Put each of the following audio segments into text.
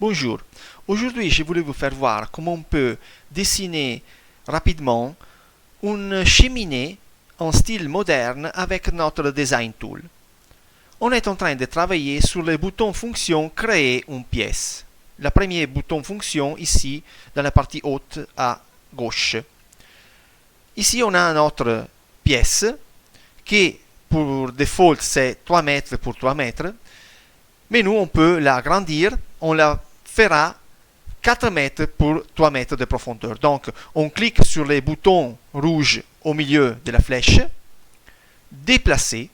Bonjour, aujourd'hui je voulais vous faire voir comment on peut dessiner rapidement une cheminée en style moderne avec notre Design Tool. On est en train de travailler sur le bouton fonction Créer une pièce. Le premier bouton fonction ici dans la partie haute à gauche. Ici on a notre pièce qui pour default c'est 3 mètres pour 3 mètres. Mais nous on peut l'agrandir, on la fera 4 mètres pour 3 mètres de profondeur. Donc, on clique sur les boutons rouges au milieu de la flèche, déplacer,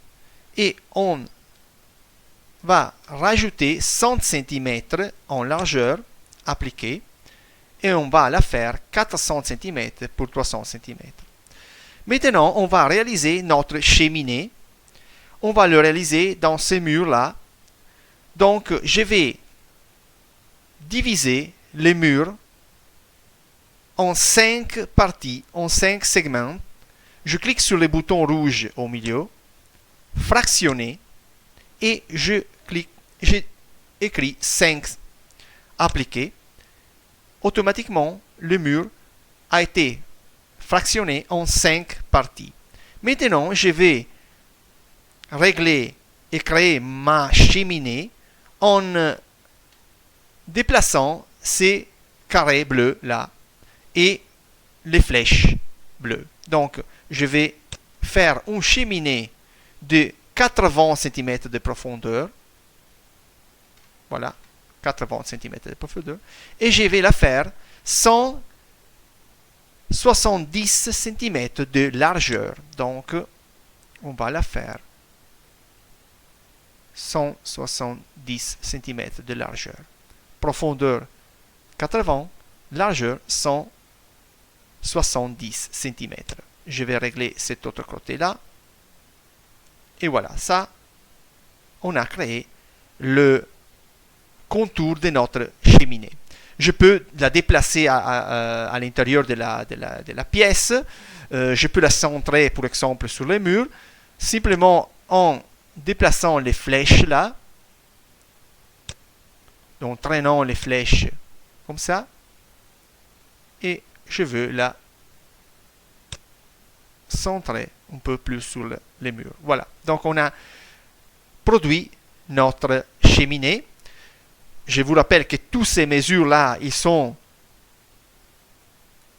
et on va rajouter 100 cm en largeur appliquée, et on va la faire 400 cm pour 300 cm. Maintenant, on va réaliser notre cheminée. On va le réaliser dans ces murs-là. Donc, je vais diviser les murs en 5 parties, en 5 segments. Je clique sur le bouton rouge au milieu, fractionner, et j'écris 5 appliquer. Automatiquement, le mur a été fractionné en 5 parties. Maintenant, je vais régler et créer ma cheminée en déplaçant ces carrés bleus là et les flèches bleues. Donc, je vais faire une cheminée de 80 cm de profondeur. Voilà, 80 cm de profondeur. Et je vais la faire 170 cm de largeur. Donc, on va la faire 170 cm de largeur. Profondeur 80, largeur 170 cm. Je vais régler cet autre côté-là. Et voilà, ça, on a créé le contour de notre cheminée. Je peux la déplacer à l'intérieur de la pièce. Je peux la centrer, par exemple, sur les murs, simplement en déplaçant les flèches là. Donc, traînant les flèches comme ça. Et je veux la centrer un peu plus sur les murs. Voilà. Donc, on a produit notre cheminée. Je vous rappelle que toutes ces mesures-là,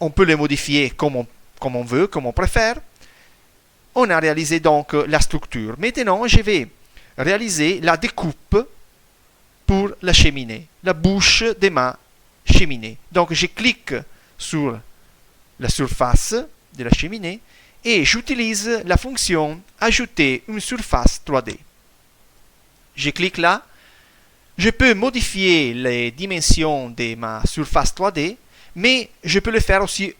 on peut les modifier comme on veut, comme on préfère. On a réalisé donc la structure. Maintenant, je vais réaliser la découpe pour la cheminée, la bouche de ma cheminée. Donc, je clique sur la surface de la cheminée et j'utilise la fonction Ajouter une surface 3D. Je clique là. Je peux modifier les dimensions de ma surface 3D, mais je peux le faire aussi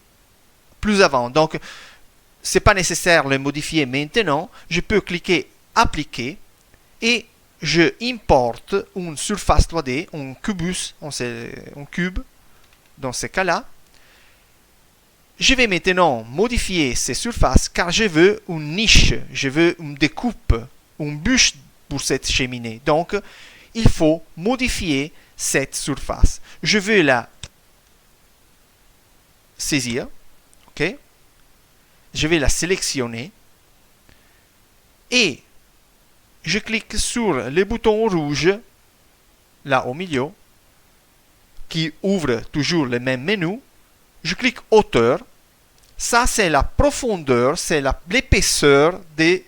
plus avant. Donc, ce n'est pas nécessaire de le modifier maintenant. Je peux cliquer Appliquer et je importe une surface 3D, un cubus, un cube, dans ce cas-là. Je vais maintenant modifier ces surfaces car je veux une niche, je veux une découpe, une bûche pour cette cheminée. Donc, il faut modifier cette surface. Je veux la saisir, ok? Je vais la sélectionner et je clique sur le bouton rouge, là au milieu, qui ouvre toujours le même menu. Je clique hauteur. Ça, c'est la profondeur, c'est l'épaisseur de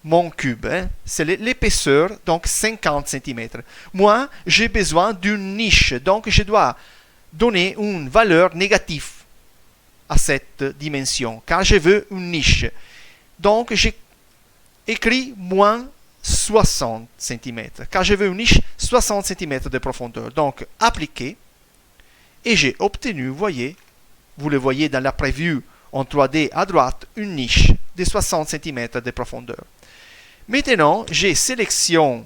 mon cube. Hein. C'est l'épaisseur, donc 50 cm. Moi, j'ai besoin d'une niche, donc je dois donner une valeur négative à cette dimension, car je veux une niche. Donc, j'ai écrit moins 60 cm, car je veux une niche 60 cm de profondeur. Donc, appliquer, et j'ai obtenu, vous le voyez dans la preview en 3D à droite, une niche de 60 cm de profondeur. Maintenant, je sélectionne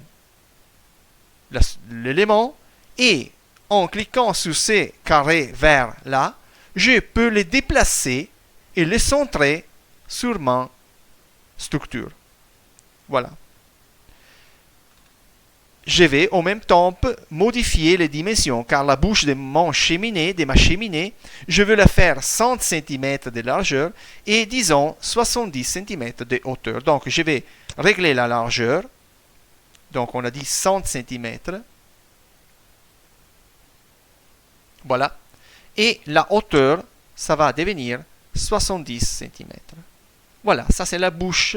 l'élément et en cliquant sur ces carrés verts là, je peux les déplacer et les centrer sur ma structure. Voilà. je vais en même temps modifier les dimensions car la bouche de ma cheminée, je veux la faire 100 cm de largeur et disons 70 cm de hauteur. Donc je vais régler la largeur. Donc on a dit 100 cm. Voilà. Et la hauteur, ça va devenir 70 cm. Voilà, ça c'est la bouche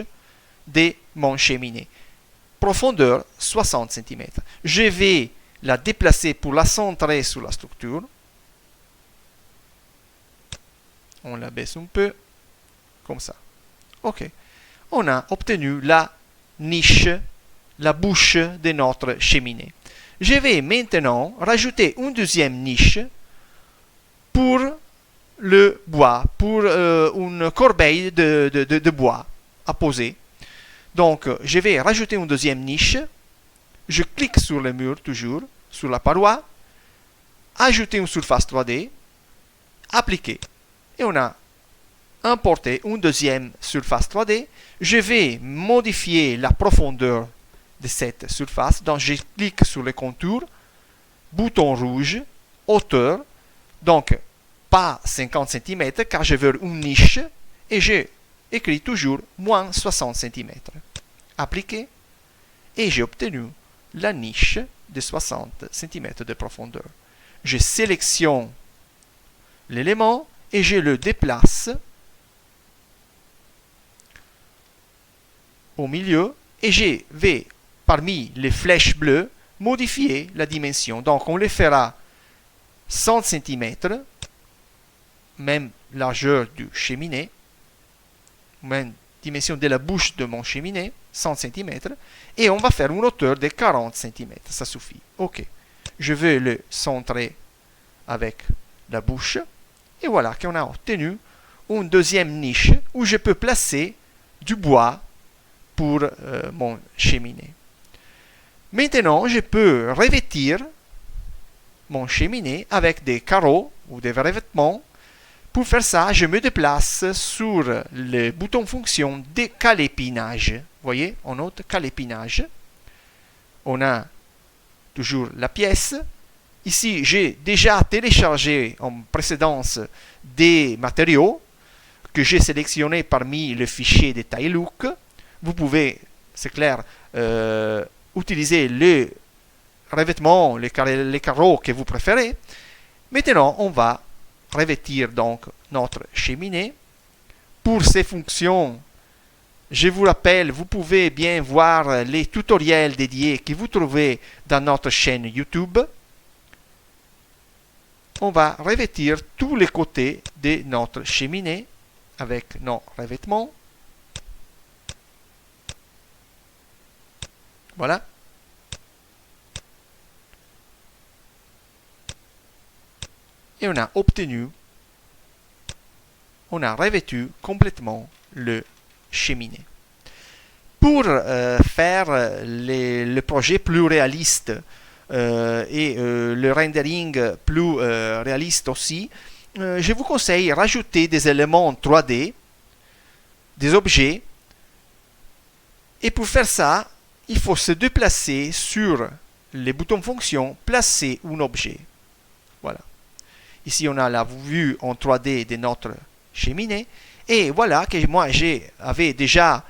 de mon cheminée. Profondeur 60 cm. Je vais la déplacer pour la centrer sur la structure. On la baisse un peu, comme ça. Ok. On a obtenu la niche, la bouche de notre cheminée. Je vais maintenant rajouter une deuxième niche pour le bois, pour une corbeille de bois à poser. Donc, je vais rajouter une deuxième niche. Je clique sur le mur, toujours, sur la paroi. Ajouter une surface 3D. Appliquer. Et on a importé une deuxième surface 3D. Je vais modifier la profondeur de cette surface. Donc, je clique sur le contour. Bouton rouge. Hauteur. Donc, pas 50 cm car je veux une niche. Et j'ai écrit toujours moins 60 cm. Appliquer. Et j'ai obtenu la niche de 60 cm de profondeur. Je sélectionne l'élément et je le déplace au milieu et je vais, parmi les flèches bleues, modifier la dimension. Donc on le fera 100 cm, même largeur du cheminée, même dimension de la bouche de mon cheminée, 100 cm, et on va faire une hauteur de 40 cm. Ça suffit. Ok. Je vais le centrer avec la bouche. Et voilà qu'on a obtenu une deuxième niche où je peux placer du bois pour mon cheminée. Maintenant, je peux revêtir mon cheminée avec des carreaux ou des revêtements. Pour faire ça, je me déplace sur le bouton fonction de calépinage. Vous voyez, on note calépinage. On a toujours la pièce. Ici, j'ai déjà téléchargé en précédence des matériaux que j'ai sélectionnés parmi le fichier de TileLook. Vous pouvez, c'est clair, utiliser les revêtements, les carreaux que vous préférez. Maintenant, on va revêtir donc notre cheminée. Pour ces fonctions, je vous rappelle, vous pouvez bien voir les tutoriels dédiés que vous trouvez dans notre chaîne YouTube. On va revêtir tous les côtés de notre cheminée avec nos revêtements. Voilà. Et on a obtenu, on a revêtu complètement le cheminée. Pour faire le projet plus réaliste et le rendering plus réaliste aussi, je vous conseille de rajouter des éléments 3D, des objets. Et pour faire ça, il faut se déplacer sur les boutons fonction, placer un objet. Voilà. Ici, on a la vue en 3D de notre cheminée. Et voilà que moi, j'avais déjà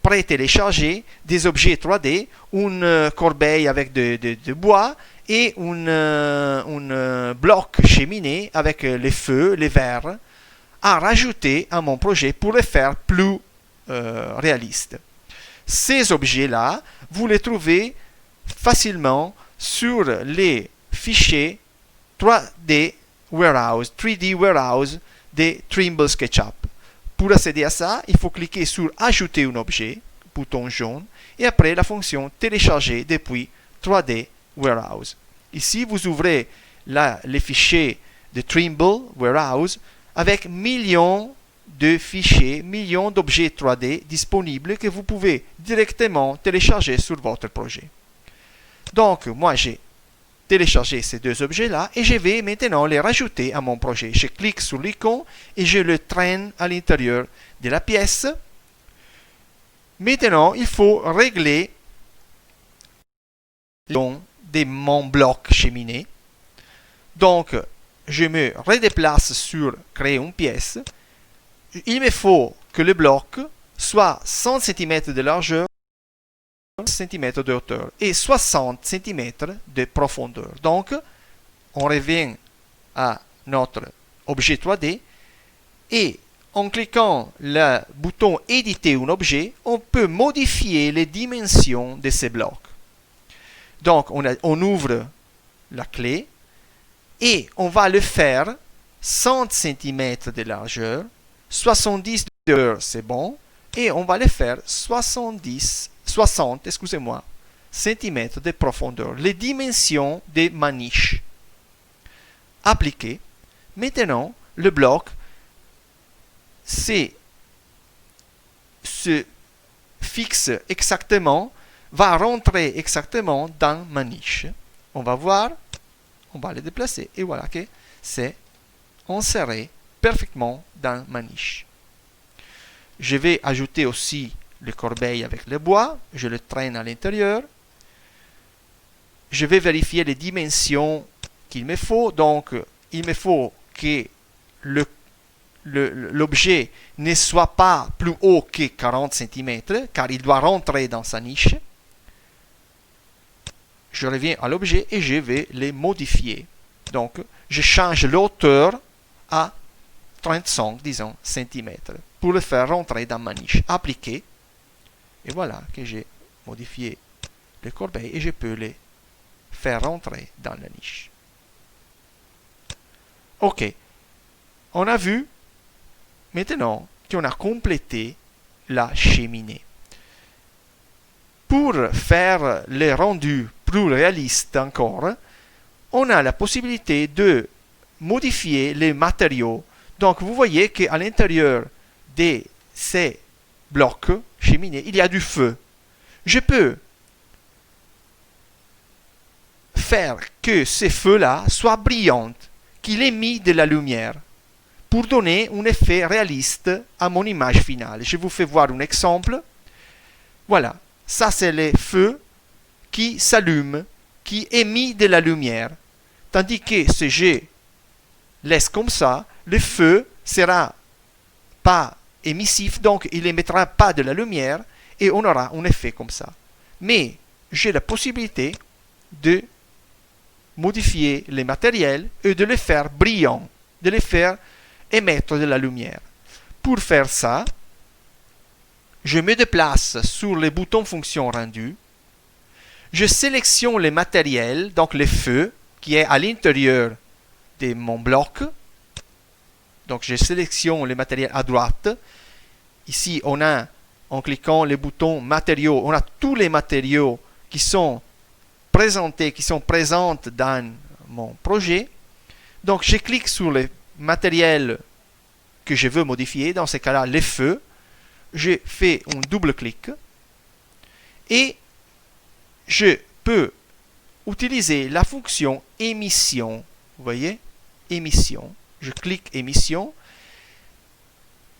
pré-téléchargé des objets 3D, une corbeille avec de bois et un bloc cheminée avec les feux, les verres, à rajouter à mon projet pour le faire plus réaliste. Ces objets-là, vous les trouvez facilement sur les fichiers 3D Warehouse de Trimble SketchUp. Pour accéder à ça, il faut cliquer sur Ajouter un objet, bouton jaune, et après la fonction Télécharger depuis 3D Warehouse. Ici, vous ouvrez les fichiers de Trimble Warehouse avec millions de fichiers, millions d'objets 3D disponibles que vous pouvez directement télécharger sur votre projet. Donc, moi, j'ai téléchargé ces deux objets-là et je vais maintenant les rajouter à mon projet. Je clique sur l'icône et je le traîne à l'intérieur de la pièce. Maintenant, il faut régler de mon bloc cheminée. Donc, je me redéplace sur créer une pièce. Il me faut que le bloc soit 100 cm de largeur, 100 cm de hauteur et 60 cm de profondeur. Donc, on revient à notre objet 3D et en cliquant le bouton éditer un objet, on peut modifier les dimensions de ces blocs. Donc, on ouvre la clé et on va le faire 100 cm de largeur, 70 de hauteur, c'est bon, et on va le faire 60 cm de profondeur, les dimensions de ma niche. Appliquer. Maintenant, le bloc se fixe exactement, va rentrer exactement dans ma niche. On va voir, on va le déplacer et voilà que c'est inséré parfaitement dans ma niche. Je vais ajouter aussi le corbeille avec le bois, je le traîne à l'intérieur. Je vais vérifier les dimensions qu'il me faut, donc il me faut que l'objet ne soit pas plus haut que 40 cm, car il doit rentrer dans sa niche. Je reviens à l'objet et je vais les modifier. Donc, je change l'hauteur à 35, disons, cm, pour le faire rentrer dans ma niche. Appliquer. Et voilà que j'ai modifié le corbeille et je peux les faire rentrer dans la niche. Ok. On a vu maintenant qu'on a complété la cheminée. Pour faire les rendus plus réalistes encore, on a la possibilité de modifier les matériaux. Donc vous voyez qu'à l'intérieur de ces blocs cheminés, il y a du feu. Je peux faire que ces feux-là soient brillants, qu'il émit de la lumière, pour donner un effet réaliste à mon image finale. Je vous fais voir un exemple. Voilà, ça c'est les feux qui s'allument, qui émet de la lumière. Tandis que si je laisse comme ça, le feu sera pas émissif, donc il n'émettra pas de la lumière et on aura un effet comme ça. Mais j'ai la possibilité de modifier les matériels et de les faire brillants, de les faire émettre de la lumière. Pour faire ça, je me déplace sur le bouton fonction rendu, je sélectionne le matériel, donc le feu, qui est à l'intérieur de mon bloc. Donc je sélectionne le matériel à droite. Ici, on a, en cliquant le bouton matériaux, on a tous les matériaux qui sont présentés, qui sont présents dans mon projet. Donc je clique sur le matériel que je veux modifier, dans ce cas-là, les feux. Je fais un double clic et je peux utiliser la fonction émission. Vous voyez, émission. Je clique émission.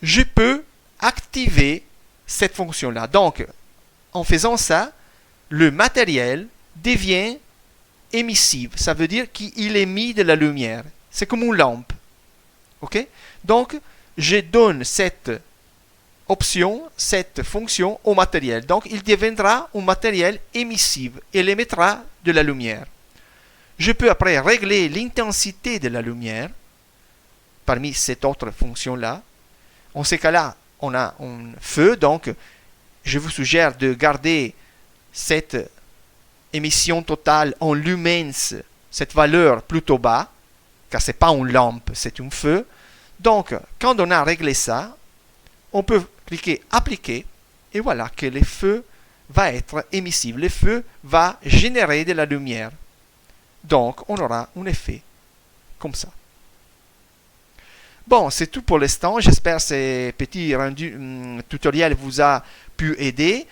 Je peux activer cette fonction-là. Donc, en faisant ça, le matériel devient émissif. Ça veut dire qu'il émet de la lumière. C'est comme une lampe. OK? Donc, je donne cette option, cette fonction au matériel. Donc, il deviendra un matériel émissif. Il émettra de la lumière. Je peux après régler l'intensité de la lumière parmi cette autre fonction-là. En ce cas-là, on a un feu. Donc, je vous suggère de garder cette émission totale en lumens, cette valeur plutôt bas, car ce n'est pas une lampe, c'est un feu. Donc, quand on a réglé ça, on peut cliquer appliquer et voilà que le feu va être émissif. Le feu va générer de la lumière. Donc, on aura un effet comme ça. Bon, c'est tout pour l'instant. J'espère que ce petit tutoriel vous a pu aider.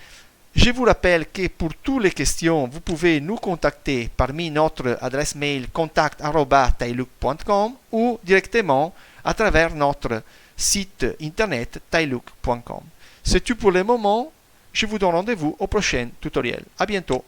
Je vous rappelle que pour toutes les questions, vous pouvez nous contacter parmi notre adresse mail contact@tailook.com ou directement à travers notre site internet tailook.com. C'est tout pour le moment. Je vous donne rendez-vous au prochain tutoriel. À bientôt.